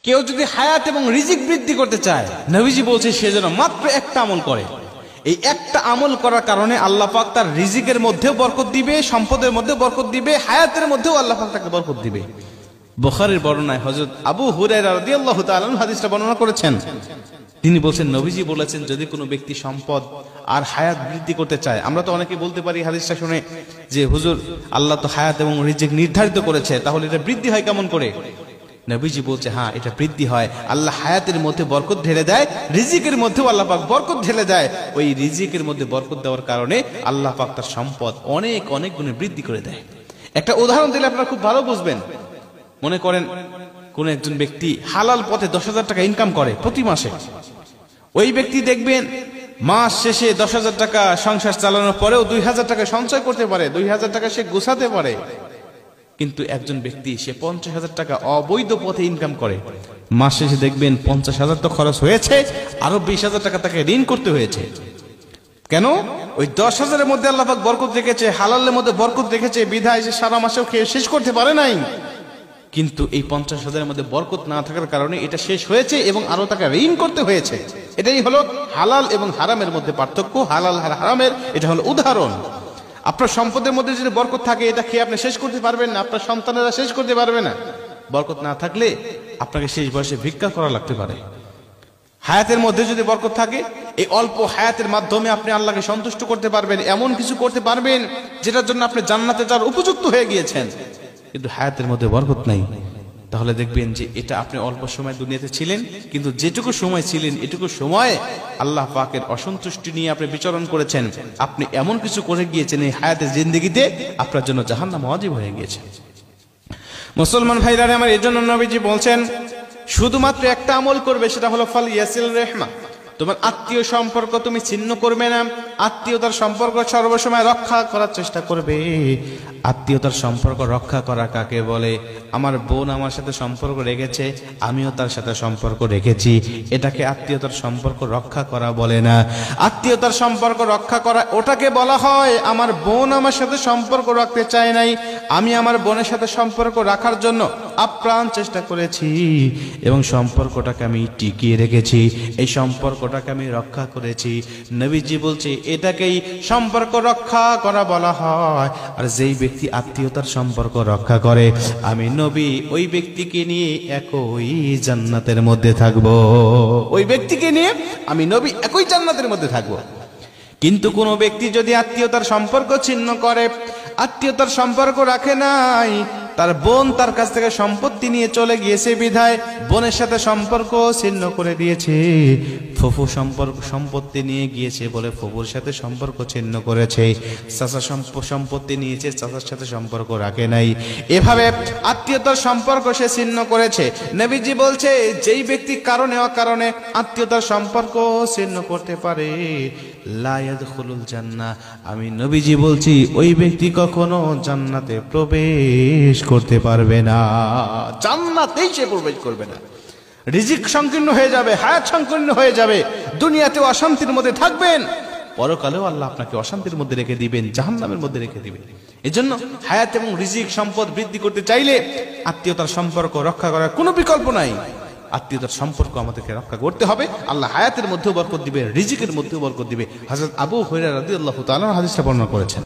কেউ যদি হায়াত এবং রিজিক বৃদ্ধি করতে চায়, নবীজি বলছে সে যেন মাত্র একটা আমল করে। এই একটা আমল করার কারণে আল্লাহ পাক তার রিজিকের মধ্যেও বরকত দিবে, সম্পদের মধ্যেও বরকত দিবে, হায়াতের মধ্যেও আল্লাহ পাক তাকে বরকত দিবে। বুখারীর বর্ণনায় হযরত আবু হুরায়রা রাদিয়াল্লাহু তাআলা হাদিসটা বর্ণনা করেছেন। তিনি বলছেন নবীজি বলেছেন যদি কোনো ব্যক্তি সম্পদ আর হায়াত বৃদ্ধি করতে চায়, আমরা তো অনেকে বলতে পারি হাদিসটা শুনে যে হুজুর আল্লাহ তো হায়াত এবং রিজিক নির্ধারিত করেছে, তাহলে এটা বৃদ্ধি হয় কেমন করে? নবীজি বলছে হ্যাঁ, এটা বৃদ্ধি হয়। আল্লাহ হায়াতের মধ্যে বরকত ঢেলে দেয়, রিজিকের মধ্যেও আল্লাহ পাক বরকত ঢেলে দেয়। ওই রিজিকের মধ্যে বরকত দেওয়ার কারণে আল্লাহ পাক তার সম্পদ অনেক অনেক গুণে বৃদ্ধি করে দেয়। একটা উদাহরণ দিলে আপনারা খুব ভালো বুঝবেন। মনে করেন কোন একজন ব্যক্তি হালাল পথে 10,000 টাকা ইনকাম করে প্রতি মাসে। ওই ব্যক্তি দেখবেন মাস শেষে 10,000 টাকা সংসার চালানোর পরেও 2,000 টাকা সঞ্চয় করতে পারে, 2,000 টাকা সে গুছাতে পারে। কিন্তু একজন ব্যক্তি সে 50,000 টাকা অবৈধ পথে ইনকাম করে, মাস শেষে দেখবেন 50,000 তো খরচ হয়েছে, আরো 20,000 টাকা তাকে ঋণ করতে হয়েছে। কেন? ওই 10,000-এর মধ্যে আল্লাহ পাক বরকত রেখেছে, হালালের মধ্যে বরকত রেখেছে, বিধায় সে সারা মাসেও খেয়ে শেষ করতে পারে নাই। কিন্তু এই 50,000-এর মধ্যে বরকত না থাকার কারণে এটা শেষ হয়েছে এবং আরো তাকে ঋণ করতে হয়েছে। এটাই হলো হালাল এবং হারামের মধ্যে পার্থক্য, হালাল আর হারামের এটা হলো উদাহরণ। আপনার সম্পদের মধ্যে যদি বরকত থাকে, এটা খেয়ে আপনি শেষ করতে পারবেন না, আপনার সন্তানেরা শেষ করতে পারবে না। বরকত না থাকলে আপনাকে শেষ বয়সে ভিক্ষা করা লাগতে পারে। হায়াতের মধ্যে যদি বরকত থাকে, এই অল্প হায়াতের মাধ্যমে আপনি আল্লাহকে সন্তুষ্ট করতে পারবেন, এমন কিছু করতে পারবেন যেটার জন্য আপনি জান্নাতে যাওয়ার উপযুক্ত হয়ে গিয়েছেন। কিন্তু হায়াতের মধ্যে বরকত নাই, তাহলে দেখবেন যে এটা আপনি অল্প সময় দুনিয়াতে ছিলেন, কিন্তু যেটুকু সময় ছিলেন এটুকু সময় আল্লাহ পাকের অসন্তুষ্টি নিয়ে আপনি বিচরণ করেছেন। আপনি এমন কিছু করে গিয়েছেন এই হায়াতের জিন্দেগিতে আপনার জন্য জাহান্নাম ওয়াজিব হয়ে গিয়েছে। মুসলমান ভাইরা আমার, এই জন্য নবীজি বলছেন শুধুমাত্র একটা আমল করবে, সেটা হলো ফাল ইয়াসিল রেহমা। তোমার আত্মীয় সম্পর্ক তুমি ছিন্ন করবে না, আত্মীয়তার সম্পর্ক সর্বসময় রক্ষা করার চেষ্টা করবে। আত্মীয়তার সম্পর্ক রক্ষা করা কাকে বলে? আমার বোন আমার সাথে সম্পর্ক রেখেছে, আমিও তার সাথে সম্পর্ক রেখেছি, এটাকে আত্মীয়তার সম্পর্ক রক্ষা করা বলে না। আত্মীয়তার সম্পর্ক রক্ষা করা ওটাকে বলা হয় আমার বোন আমার সাথে সম্পর্ক রাখতে চায় নাই, আমি আমার বোনের সাথে সম্পর্ক রাখার জন্য আপ্রাণ চেষ্টা করেছি এবং সম্পর্কটাকে আমি টিকিয়ে রেখেছি, এই সম্পর্কটাকে আমি রক্ষা করেছি। নবীজি বলছে এটাকেই সম্পর্ক রক্ষা করা বলা হয়। আর যেই ব্যক্তি আত্মীয়তার সম্পর্ক রক্ষা করে, আমি নবী ওই ব্যক্তিকে নিয়ে একই জান্নাতের মধ্যে থাকব, ওই ব্যক্তিকে নিয়ে আমি নবী একই জান্নাতের মধ্যে থাকব। কিন্তু কোন ব্যক্তি যদি আত্মীয়তার সম্পর্ক ছিন্ন করে, আত্মীয়তার সম্পর্ক রাখে নাই, তার বোন তার কাছ থেকে সম্পত্তি নিয়ে চলে গিয়েছে বিধায় বোনের সাথে সম্পর্ক ছিন্ন করে দিয়েছে, ফুফু সম্পত্তি নিয়ে গিয়েছে বলে ফুফুর সাথে সম্পর্ক ছিন্ন করেছে, চাচা সম্পত্তি নিয়েছে, চাচার সাথে সম্পর্ক রাখে নাই, এভাবে আত্মীয়তার সম্পর্ক সে ছিন্ন করেছে। নবীজি বলছে যেই ব্যক্তি কারণে অকারণে আত্মীয়তার সম্পর্ক ছিন্ন করতে পারে, লা ইয়াদখুলুল জান্নাহ, আমি নবীজি বলছি ওই ব্যক্তি কখনো জান্নাতে প্রবেশ করতে পারবে না, জান্নাতেই সে প্রবেশ করবে না। রিজিক সংকীর্ণ হয়ে যাবে, হায়াত সংকীর্ণ হয়ে যাবে, দুনিয়াতেও অশান্তির মধ্যে থাকবেন, পরকালেও আল্লাহ আপনাকে অশান্তির মধ্যে রেখে দিবেন, জাহান্নামের মধ্যে রেখে দিবেন। এজন্য হায়াত এবং রিজিক সম্পদ বৃদ্ধি করতে চাইলে আত্মীয়তার সম্পর্ক রক্ষা করার কোনো বিকল্প নাই। আত্মীয়তার সম্পর্ক আমাদেরকে রক্ষা করতে হবে। আল্লাহ হায়াতের মধ্যেও বরকত দিবে, রিজিকের মধ্যেও বরকত দিবে। হযরত আবু হুরায়রা রাদিয়াল্লাহু তাআলা হাদিসটা বর্ণনা করেছেন।